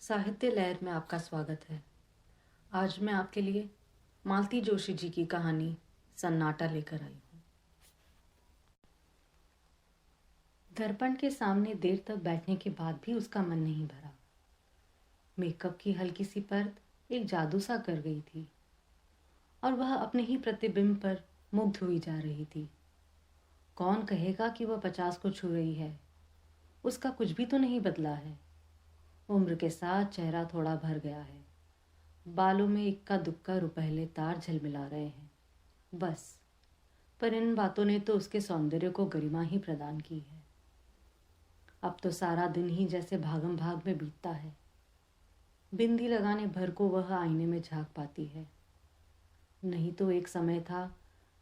साहित्य लहर में आपका स्वागत है। आज मैं आपके लिए मालती जोशी जी की कहानी सन्नाटा लेकर आई हूँ। दर्पण के सामने देर तक बैठने के बाद भी उसका मन नहीं भरा। मेकअप की हल्की सी परत एक जादू सा कर गई थी और वह अपने ही प्रतिबिंब पर मुग्ध हुई जा रही थी। कौन कहेगा कि वह 50 को छू रही है। उसका कुछ भी तो नहीं बदला है। उम्र के साथ चेहरा थोड़ा भर गया है। बालों में इक्का दुक्का रुपहले तार झलमिला रहे हैं, बस। पर इन बातों ने तो उसके सौंदर्य को गरिमा ही प्रदान की है। अब तो सारा दिन ही जैसे भागम भाग में बीतता है। बिंदी लगाने भर को वह आईने में झांक पाती है। नहीं तो एक समय था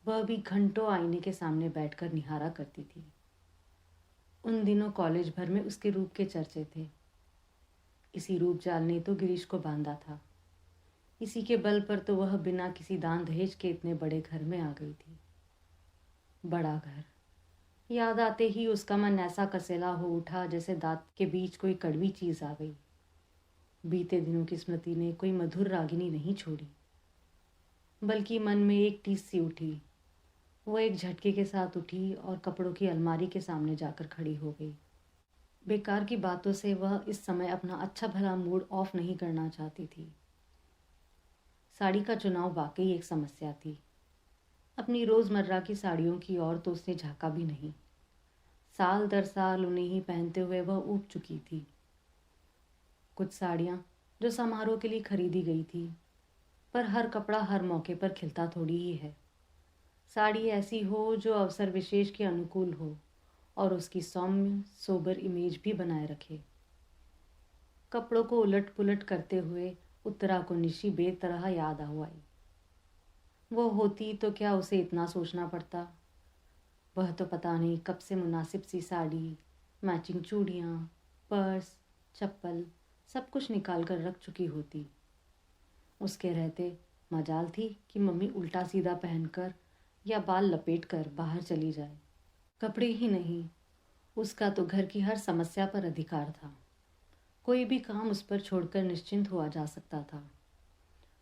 वह भी घंटों आईने के सामने बैठकर निहारा करती थी। उन दिनों कॉलेज भर में उसके रूप के चर्चे थे। इसी रूप जाल ने तो गिरीश को बांधा था। इसी के बल पर तो वह बिना किसी दान दहेज के इतने बड़े घर में आ गई थी। बड़ा घर याद आते ही उसका मन ऐसा कसेला हो उठा जैसे दांत के बीच कोई कड़वी चीज आ गई। बीते दिनों की स्मृति ने कोई मधुर रागिनी नहीं छोड़ी, बल्कि मन में एक टीस सी उठी। वह एक झटके के साथ उठी और कपड़ों की अलमारी के सामने जाकर खड़ी हो गई। बेकार की बातों से वह इस समय अपना अच्छा भला मूड ऑफ नहीं करना चाहती थी। साड़ी का चुनाव वाकई एक समस्या थी। अपनी रोज़मर्रा की साड़ियों की ओर तो उसने झांका भी नहीं। साल दर साल उन्हें ही पहनते हुए वह ऊब चुकी थी। कुछ साड़ियाँ जो समारोह के लिए खरीदी गई थी, पर हर कपड़ा हर मौके पर खिलता थोड़ी ही है। साड़ी ऐसी हो जो अवसर विशेष के अनुकूल हो और उसकी सौम्य सोबर इमेज भी बनाए रखे। कपड़ों को उलट पुलट करते हुए उत्तरा को निशी बेतरह याद आई। वो होती तो क्या उसे इतना सोचना पड़ता। वह तो पता नहीं कब से मुनासिब सी साड़ी, मैचिंग चूड़ियाँ, पर्स, चप्पल सब कुछ निकाल कर रख चुकी होती। उसके रहते मजाल थी कि मम्मी उल्टा सीधा पहनकर या बाल लपेट कर बाहर चली जाए। कपड़े ही नहीं, उसका तो घर की हर समस्या पर अधिकार था। कोई भी काम उस पर छोड़कर निश्चिंत हुआ जा सकता था।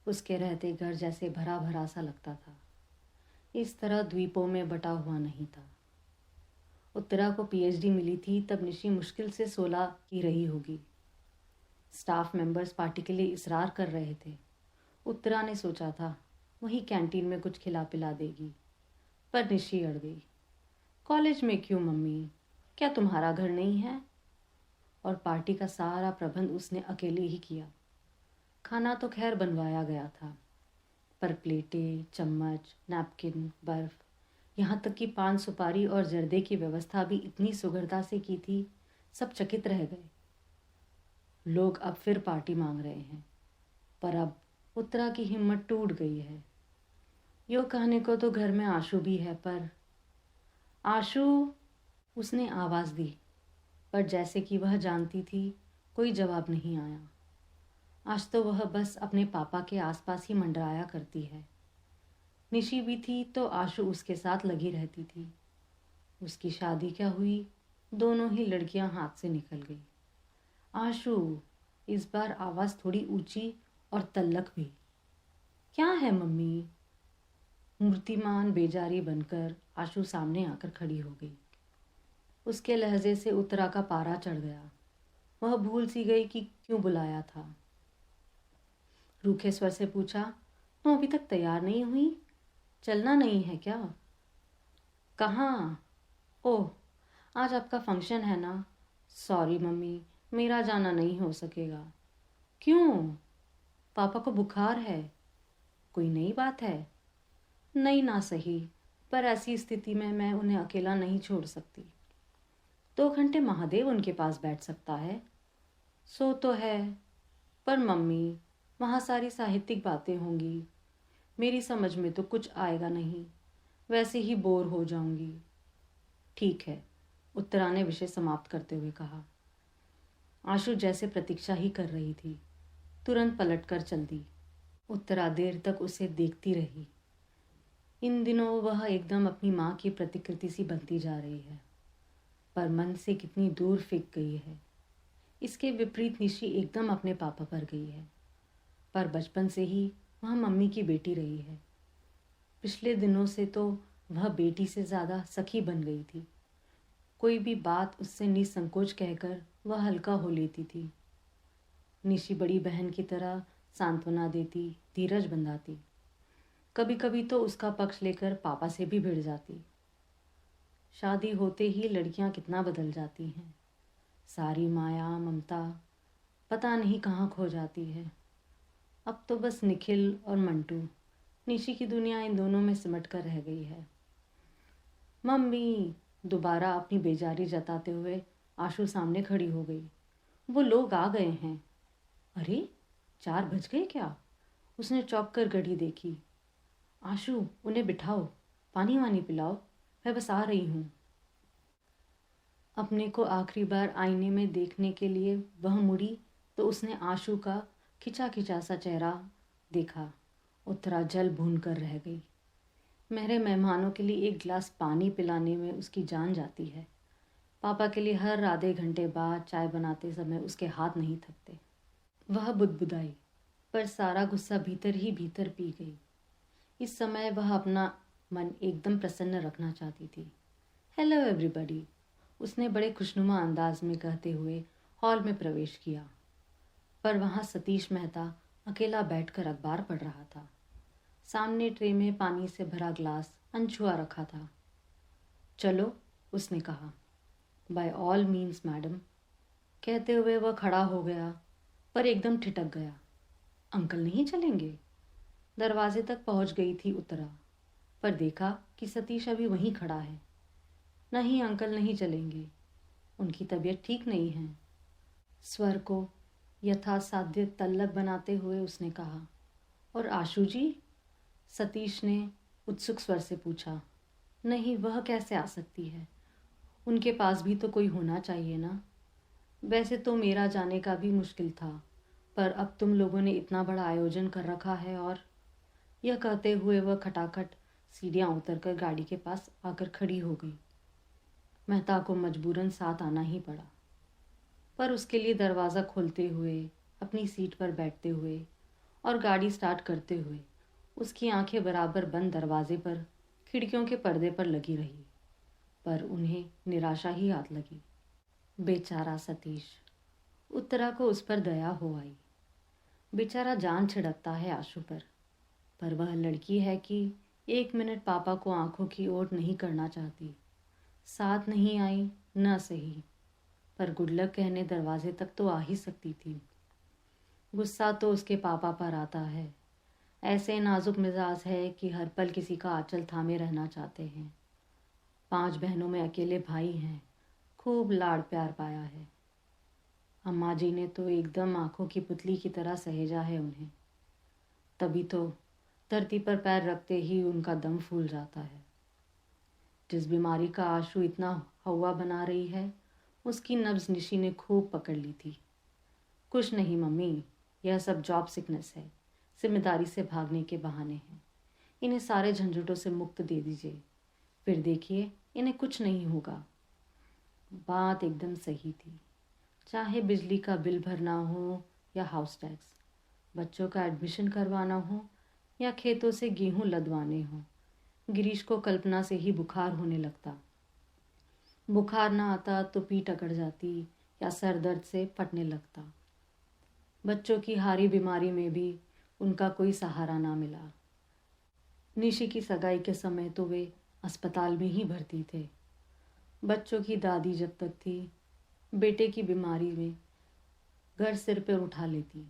उसके रहते घर जैसे भरा भरा सा लगता था। इस तरह द्वीपों में बटा हुआ नहीं था। उत्तरा को पीएचडी मिली थी तब निशी मुश्किल से 16 की रही होगी। स्टाफ मेंबर्स पार्टी के लिए इसरार कर रहे थे। उत्तरा ने सोचा था वहीं कैंटीन में कुछ खिला पिला देगी, पर निशी अड़ गई। कॉलेज में क्यों मम्मी, क्या तुम्हारा घर नहीं है? और पार्टी का सारा प्रबंध उसने अकेले ही किया। खाना तो खैर बनवाया गया था, पर प्लेटें, चम्मच, नैपकिन, बर्फ, यहाँ तक कि पान सुपारी और जर्दे की व्यवस्था भी इतनी सुगढ़ता से की थी, सब चकित रह गए। लोग अब फिर पार्टी मांग रहे हैं, पर अब उत्तरा की हिम्मत टूट गई है। यो कहने को तो घर में आशु भी है, पर आशु, उसने आवाज़ दी, पर जैसे कि वह जानती थी कोई जवाब नहीं आया। आज तो वह बस अपने पापा के आसपास ही मंडराया करती है। निशी भी थी तो आशु उसके साथ लगी रहती थी। उसकी शादी क्या हुई, दोनों ही लड़कियां हाथ से निकल गई। आशु, इस बार आवाज़ थोड़ी ऊंची और तल्लख भी। क्या है मम्मी? मूर्तिमान बेजारी बनकर आशु सामने आकर खड़ी हो गई। उसके लहजे से उत्तरा का पारा चढ़ गया। वह भूल सी गई कि क्यों बुलाया था। रूखे स्वर से पूछा, तुम अभी तक तैयार नहीं हुई? चलना नहीं है क्या? कहाँ? ओह, आज आपका फंक्शन है ना। सॉरी मम्मी, मेरा जाना नहीं हो सकेगा। क्यों? पापा को बुखार है। कोई नई बात है? नहीं ना सही, पर ऐसी स्थिति में मैं उन्हें अकेला नहीं छोड़ सकती। 2 घंटे महादेव उनके पास बैठ सकता है। सो तो है, पर मम्मी, वहाँ सारी साहित्यिक बातें होंगी। मेरी समझ में तो कुछ आएगा नहीं, वैसे ही बोर हो जाऊंगी। ठीक है, उत्तरा ने विषय समाप्त करते हुए कहा। आशु जैसे प्रतीक्षा ही कर रही थी, तुरंत पलट कर चल दी। उत्तरा देर तक उसे देखती रही। इन दिनों वह एकदम अपनी माँ की प्रतिकृति सी बनती जा रही है, पर मन से कितनी दूर फिक गई है। इसके विपरीत निशी एकदम अपने पापा पर गई है, पर बचपन से ही वह मम्मी की बेटी रही है। पिछले दिनों से तो वह बेटी से ज़्यादा सखी बन गई थी। कोई भी बात उससे निसंकोच कहकर वह हल्का हो लेती थी। निशी बड़ी बहन की तरह सांत्वना देती, धीरज बंधाती। कभी कभी तो उसका पक्ष लेकर पापा से भी भिड़ जाती। शादी होते ही लड़कियां कितना बदल जाती हैं। सारी माया ममता पता नहीं कहाँ खो जाती है। अब तो बस निखिल और मंटू, निशी की दुनिया इन दोनों में सिमट कर रह गई है। मम्मी, दोबारा अपनी बेजारी जताते हुए आशु सामने खड़ी हो गई। वो लोग आ गए हैं। अरे, 4 बज गए क्या? उसने चौंक कर घड़ी देखी। आशु, उन्हें बिठाओ, पानी वानी पिलाओ, मैं बस आ रही हूँ। अपने को आखिरी बार आईने में देखने के लिए वह मुड़ी तो उसने आशु का खिंचा खिंचा सा चेहरा देखा। उत्तरा जल भून कर रह गई। मेरे मेहमानों के लिए एक गिलास पानी पिलाने में उसकी जान जाती है। पापा के लिए हर आधे घंटे बाद चाय बनाते समय उसके हाथ नहीं थकते। वह बुदबुदाई, पर सारा गुस्सा भीतर ही भीतर पी गई। इस समय वह अपना मन एकदम प्रसन्न रखना चाहती थी। हेलो एवरीबॉडी, उसने बड़े खुशनुमा अंदाज में कहते हुए हॉल में प्रवेश किया। पर वहाँ सतीश मेहता अकेला बैठकर अखबार पढ़ रहा था। सामने ट्रे में पानी से भरा ग्लास अनछुआ रखा था। चलो, उसने कहा। By all means madam. कहते हुए वह खड़ा हो गया, पर एकदम ठिठक गया। अंकल नहीं चलेंगे? दरवाजे तक पहुंच गई थी उत्तरा, पर देखा कि सतीश अभी वहीं खड़ा है। नहीं अंकल, नहीं चलेंगे, उनकी तबीयत ठीक नहीं है। स्वर को यथासाध्य तल्लक बनाते हुए उसने कहा। और आशु जी? सतीश ने उत्सुक स्वर से पूछा। नहीं, वह कैसे आ सकती है? उनके पास भी तो कोई होना चाहिए ना। वैसे तो मेरा जाने का भी मुश्किल था, पर अब तुम लोगों ने इतना बड़ा आयोजन कर रखा है। और यह कहते हुए वह खटाखट सीढ़ियाँ उतरकर गाड़ी के पास आकर खड़ी हो गई। मेहता को मजबूरन साथ आना ही पड़ा, पर उसके लिए दरवाज़ा खोलते हुए, अपनी सीट पर बैठते हुए और गाड़ी स्टार्ट करते हुए उसकी आंखें बराबर बंद दरवाजे पर, खिड़कियों के पर्दे पर लगी रही। पर उन्हें निराशा ही हाथ लगी। बेचारा सतीश। उत्तरा को उस पर दया हो आई। बेचारा जान छिड़कता है आशु पर वह लड़की है कि 1 मिनट पापा को आंखों की ओर नहीं करना चाहती। साथ नहीं आई न सही, पर गुड लक कहने दरवाजे तक तो आ ही सकती थी। गुस्सा तो उसके पापा पर आता है। ऐसे नाजुक मिजाज है कि हर पल किसी का आंचल थामे रहना चाहते हैं। 5 बहनों में अकेले भाई हैं, खूब लाड़ प्यार पाया है। अम्मा जी ने तो एकदम आंखों की पुतली की तरह सहेजा है उन्हें। तभी तो धरती पर पैर रखते ही उनका दम फूल जाता है। जिस बीमारी का आशु इतना हवा बना रही है, उसकी नब्ज निशी ने खूब पकड़ ली थी। कुछ नहीं मम्मी, यह सब जॉब सिकनेस है, जिम्मेदारी से भागने के बहाने हैं। इन्हें सारे झंझटों से मुक्त दे दीजिए, फिर देखिए इन्हें कुछ नहीं होगा। बात एकदम सही थी। चाहे बिजली का बिल भरना हो या हाउस टैक्स, बच्चों का एडमिशन करवाना हो या खेतों से गेहूं लदवाने हो, गिरीश को कल्पना से ही बुखार होने लगता। बुखार ना आता तो पीठ अकड़ जाती या सर दर्द से फटने लगता। बच्चों की हारी बीमारी में भी उनका कोई सहारा ना मिला। निशी की सगाई के समय तो वे अस्पताल में ही भर्ती थे। बच्चों की दादी जब तक थी, बेटे की बीमारी में घर सिर पर उठा लेती।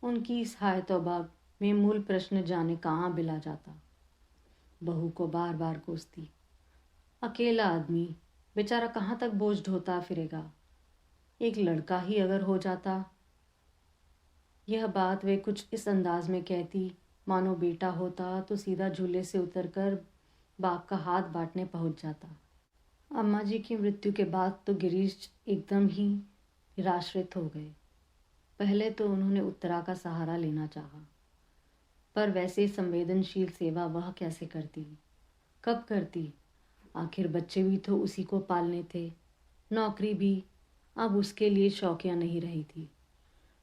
उनकी इस हाय तौबा में मूल प्रश्न जाने कहाँ बिला जाता। बहू को बार बार कोसती। अकेला आदमी बेचारा कहाँ तक बोझ ढोता फिरेगा। एक लड़का ही अगर हो जाता। यह बात वे कुछ इस अंदाज में कहती मानो बेटा होता तो सीधा झूले से उतरकर बाप का हाथ बांटने पहुंच जाता। अम्मा जी की मृत्यु के बाद तो गिरीश एकदम ही निराश्रित हो गए। पहले तो उन्होंने उत्तरा का सहारा लेना चाहा, पर वैसे संवेदनशील सेवा वह कैसे करती, कब करती? आखिर बच्चे भी तो उसी को पालने थे, नौकरी भी, अब उसके लिए शौकिया नहीं रही थी,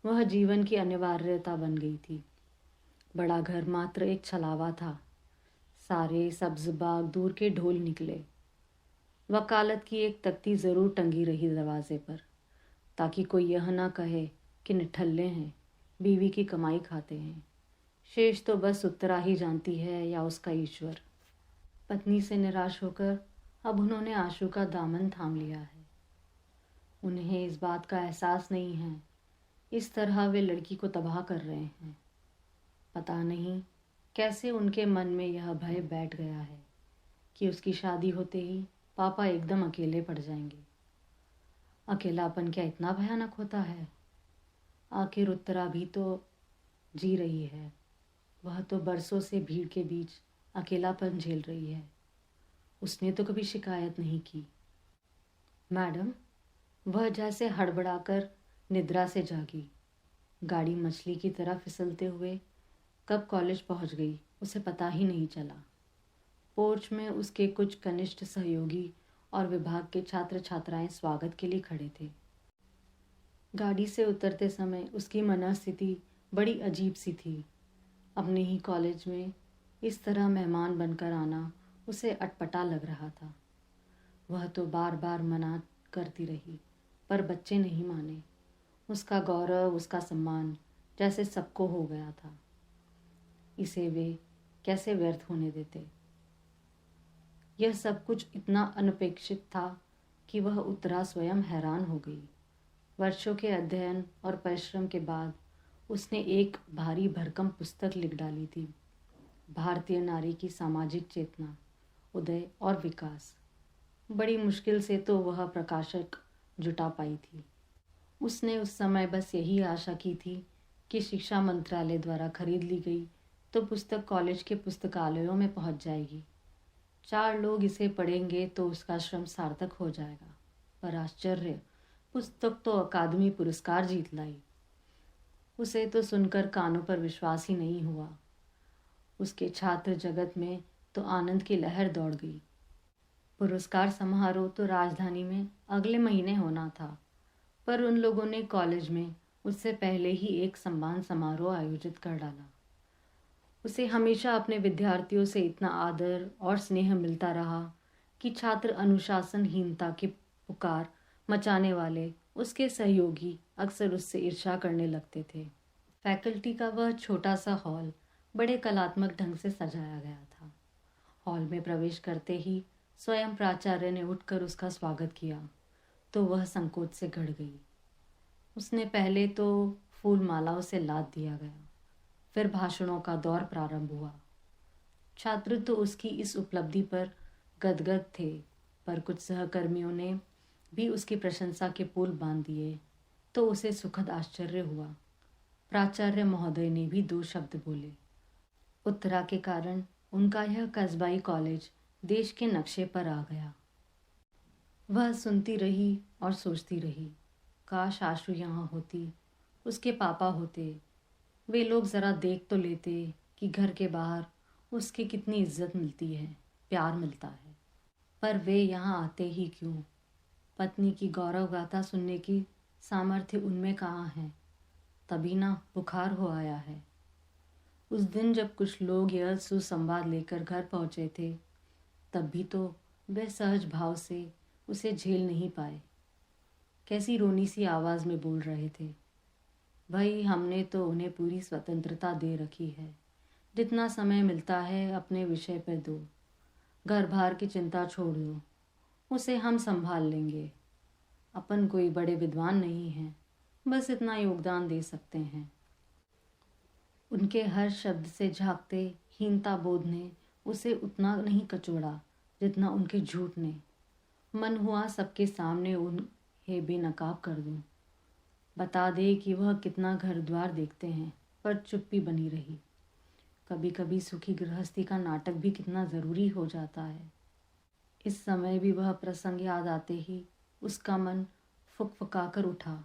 वह जीवन की अनिवार्यता बन गई थी। बड़ा घर मात्र एक छलावा था। सारे सब्ज बाग दूर के ढोल निकले। वकालत की एक तख्ती ज़रूर टंगी रही दरवाजे पर, ताकि कोई यह ना कहे कि निठल्ले हैं, बीवी की कमाई खाते हैं। शेष तो बस उत्तरा ही जानती है या उसका ईश्वर। पत्नी से निराश होकर अब उन्होंने आशु का दामन थाम लिया है। उन्हें इस बात का एहसास नहीं है, इस तरह वे लड़की को तबाह कर रहे हैं। पता नहीं कैसे उनके मन में यह भय बैठ गया है कि उसकी शादी होते ही पापा एकदम अकेले पड़ जाएंगे। अकेलापन क्या इतना भयानक होता है? आखिर उत्तरा भी तो जी रही है। वह तो बरसों से भीड़ के बीच अकेलापन झेल रही है। उसने तो कभी शिकायत नहीं की। मैडम, वह जैसे हड़बड़ाकर निद्रा से जागी। गाड़ी मछली की तरह फिसलते हुए कब कॉलेज पहुंच गई उसे पता ही नहीं चला। पोर्च में उसके कुछ कनिष्ठ सहयोगी और विभाग के छात्र छात्राएं स्वागत के लिए खड़े थे। गाड़ी से उतरते समय उसकी मनस्थिति बड़ी अजीब सी थी। अपने ही कॉलेज में इस तरह मेहमान बनकर आना उसे अटपटा लग रहा था। वह तो बार बार मना करती रही, पर बच्चे नहीं माने। उसका गौरव, उसका सम्मान जैसे सबको हो गया था। इसे वे कैसे व्यर्थ होने देते? यह सब कुछ इतना अनपेक्षित था कि वह उत्तरा स्वयं हैरान हो गई। वर्षों के अध्ययन और परिश्रम के बाद उसने एक भारी भरकम पुस्तक लिख डाली थी, भारतीय नारी की सामाजिक चेतना, उदय और विकास। बड़ी मुश्किल से तो वह प्रकाशक जुटा पाई थी। उसने उस समय बस यही आशा की थी कि शिक्षा मंत्रालय द्वारा खरीद ली गई तो पुस्तक कॉलेज के पुस्तकालयों में पहुंच जाएगी। 4 लोग इसे पढ़ेंगे तो उसका श्रम सार्थक हो जाएगा। पर आश्चर्य, पुस्तक तो अकादमी पुरस्कार जीत लाई। उसे तो सुनकर कानों पर विश्वास ही नहीं हुआ। उसके छात्र जगत में तो आनंद की लहर दौड़ गई। पुरस्कार समारोह तो राजधानी में अगले महीने होना था, पर उन लोगों ने कॉलेज में उससे पहले ही एक सम्मान समारोह आयोजित कर डाला। उसे हमेशा अपने विद्यार्थियों से इतना आदर और स्नेह मिलता रहा कि छात्र अनुशासनहीनता की पुकार मचाने वाले उसके सहयोगी अक्सर उससे ईर्ष्या करने लगते थे। फैकल्टी का वह छोटा सा हॉल बड़े कलात्मक ढंग से सजाया गया था। हॉल में प्रवेश करते ही स्वयं प्राचार्य ने उठकर उसका स्वागत किया तो वह संकोच से गड़ गई। उसने पहले तो फूल मालाओं से लाद दिया गया, फिर भाषणों का दौर प्रारंभ हुआ। छात्र तो उसकी इस उपलब्धि पर गदगद थे, पर कुछ सहकर्मियों ने भी उसकी प्रशंसा के पुल बांध दिए तो उसे सुखद आश्चर्य हुआ। प्राचार्य महोदय ने भी 2 शब्द बोले। उत्तरा के कारण उनका यह कस्बाई कॉलेज देश के नक्शे पर आ गया। वह सुनती रही और सोचती रही, काश आशु यहाँ होती, उसके पापा होते, वे लोग ज़रा देख तो लेते कि घर के बाहर उसकी कितनी इज्जत मिलती है, प्यार मिलता है। पर वे यहाँ आते ही क्यों? पत्नी की गौरव गाथा सुनने की सामर्थ्य उनमें कहाँ है? तभी ना बुखार हो आया है। उस दिन जब कुछ लोग यह सुसंवाद लेकर घर पहुँचे थे, तब भी तो वे सहज भाव से उसे झेल नहीं पाए। कैसी रोनी सी आवाज़ में बोल रहे थे, भाई हमने तो उन्हें पूरी स्वतंत्रता दे रखी है, जितना समय मिलता है अपने विषय पर दो, घर बार की चिंता छोड़ दो, उसे हम संभाल लेंगे। अपन कोई बड़े विद्वान नहीं हैं, बस इतना योगदान दे सकते हैं। उनके हर शब्द से झांकते हीनता बोध ने उसे उतना नहीं कचोड़ा जितना उनके झूठ ने। मन हुआ सबके सामने उन्हें बेनकाब कर दूं, बता दे कि वह कितना घर द्वार देखते हैं, पर चुप्पी बनी रही। कभी कभी सुखी गृहस्थी का नाटक भी कितना ज़रूरी हो जाता है। इस समय भी वह प्रसंग याद आते ही उसका मन फुकफुका कर उठा।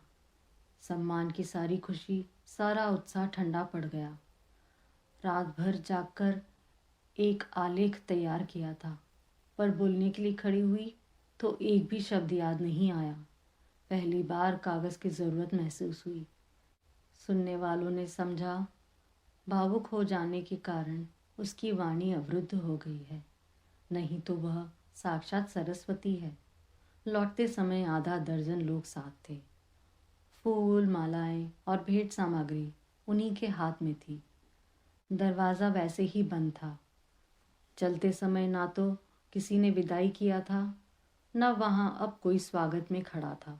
सम्मान की सारी खुशी, सारा उत्साह ठंडा पड़ गया। रात भर जागकर एक आलेख तैयार किया था, पर बोलने के लिए खड़ी हुई तो एक भी शब्द याद नहीं आया। पहली बार कागज की जरूरत महसूस हुई। सुनने वालों ने समझा भावुक हो जाने के कारण उसकी वाणी अवरुद्ध हो गई है, नहीं तो वह साक्षात सरस्वती है। लौटते समय आधा दर्जन लोग साथ थे। फूल, मालाएं और भेंट सामग्री उन्हीं के हाथ में थी। दरवाज़ा वैसे ही बंद था। चलते समय ना तो किसी ने विदाई किया था, न वहाँ अब कोई स्वागत में खड़ा था।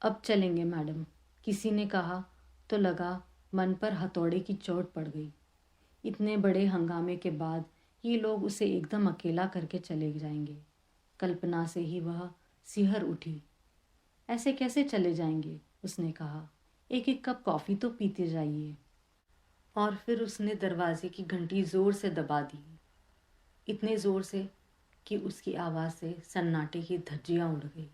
अब चलेंगे मैडम, किसी ने कहा तो लगा मन पर हथौड़े की चोट पड़ गई। इतने बड़े हंगामे के बाद ये लोग उसे एकदम अकेला करके चले जाएंगे। कल्पना से ही वह सिहर उठी। ऐसे कैसे चले जाएंगे, उसने कहा। एक एक कप कॉफ़ी तो पीते जाइए। और फिर उसने दरवाजे की घंटी ज़ोर से दबा दी, इतने ज़ोर से कि उसकी आवाज़ से सन्नाटे की धज्जियाँ उड़ गई।